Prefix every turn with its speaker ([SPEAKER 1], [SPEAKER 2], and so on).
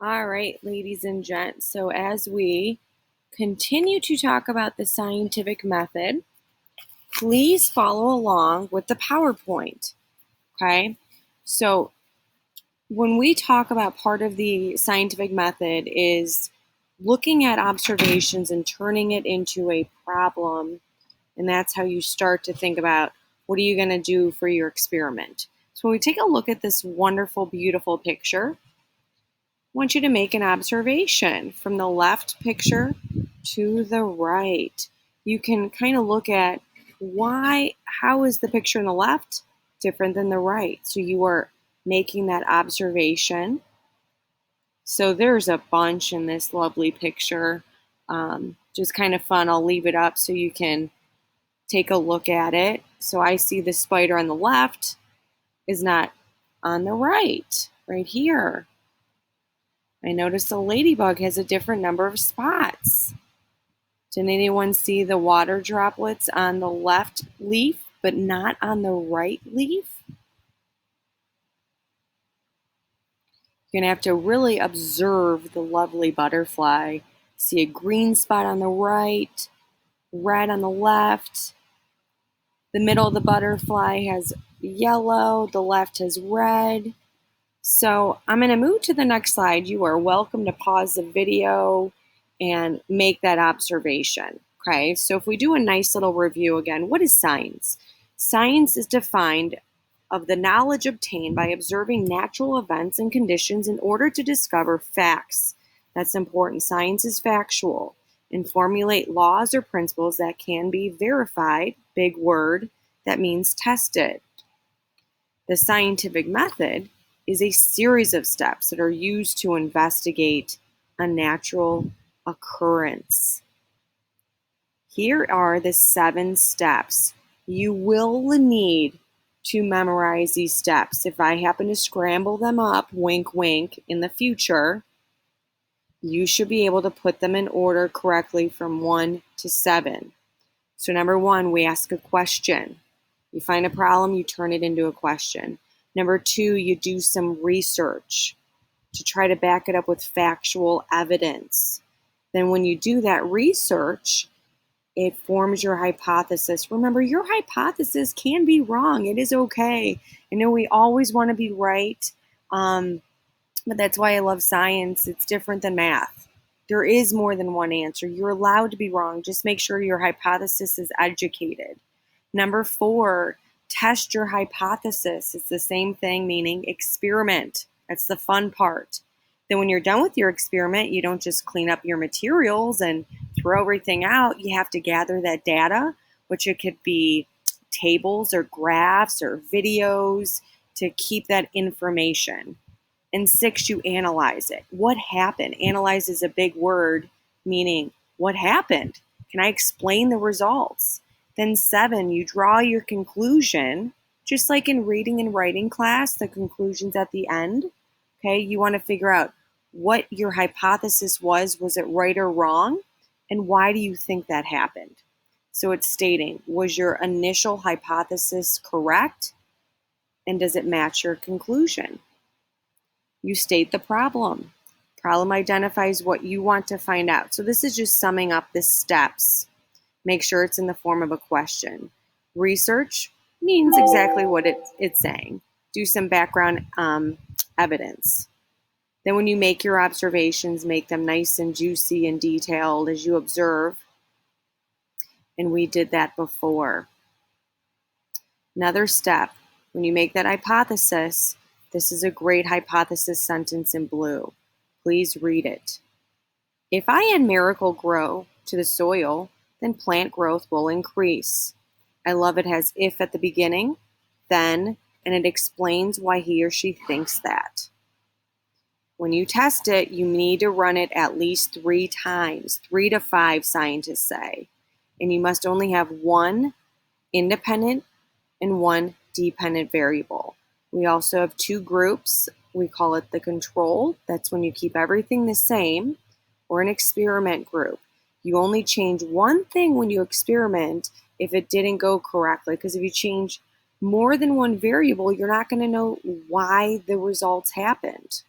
[SPEAKER 1] All right, ladies and gents. So, as we continue to talk about the scientific method, please follow along with the PowerPoint. Okay. So, when we talk about part of the scientific method is looking at observations and turning it into a problem. And that's how you start to think about what are you going to do for your experiment. So, when we take a look at this wonderful, beautiful picture, I want you to make an observation from the left picture to the right. You can kind of look at how is the picture on the left different than the right? So you are making that observation. So there's a bunch in this lovely picture. Just kind of fun. I'll leave it up so you can take a look at it. So I see the spider on the left is not on the right here. I noticed the ladybug has a different number of spots. Did anyone see the water droplets on the left leaf, but not on the right leaf? You're going to have to really observe the lovely butterfly. See a green spot on the right, red on the left. The middle of the butterfly has yellow, the left has red. So I'm going to move to the next slide. You are welcome to pause the video and make that observation. Okay, so if we do a nice little review again, what is science? Science is defined of the knowledge obtained by observing natural events and conditions in order to discover facts. That's important. Science is factual and formulate laws or principles that can be verified, big word, that means tested. The scientific method is a series of steps that are used to investigate a natural occurrence. Here are the 7 steps. You will need to memorize these steps. If I happen to scramble them up, wink, wink, in the future, you should be able to put them in order correctly from 1 to 7. So number 1, we ask a question. You find a problem, you turn it into a question. Number 2, you do some research to try to back it up with factual evidence. Then when you do that research, it forms your hypothesis. Remember, your hypothesis can be wrong. It is okay. I know we always want to be right, but that's why I love science. It's different than math. There is more than one answer. You're allowed to be wrong. Just make sure your hypothesis is educated. Number 4, test your hypothesis. It's the same thing, meaning experiment. That's the fun part. Then when you're done with your experiment, you don't just clean up your materials and throw everything out. You have to gather that data, which it could be tables or graphs or videos to keep that information. And 6, you analyze it. What happened? Analyze is a big word, meaning what happened? Can I explain the results? Then 7, you draw your conclusion, just like in reading and writing class, the conclusion's at the end. Okay, you want to figure out what your hypothesis was it right or wrong? And why do you think that happened? So it's stating, was your initial hypothesis correct? And does it match your conclusion? You state the problem. Problem identifies what you want to find out. So this is just summing up the steps. Make sure it's in the form of a question. Research means exactly what it's saying. Do some background evidence. Then when you make your observations, make them nice and juicy and detailed as you observe. And we did that before. Another step, when you make that hypothesis, this is a great hypothesis sentence in blue. Please read it. If I add Miracle-Gro to the soil, then plant growth will increase. I love it has if at the beginning, then, and it explains why he or she thinks that. When you test it, you need to run it at least 3 times, 3 to 5 scientists say. And you must only have 1 independent and 1 dependent variable. We also have 2 groups. We call it the control. That's when you keep everything the same, or an experiment group. You only change one thing when you experiment if it didn't go correctly, because if you change more than 1 variable, you're not going to know why the results happened.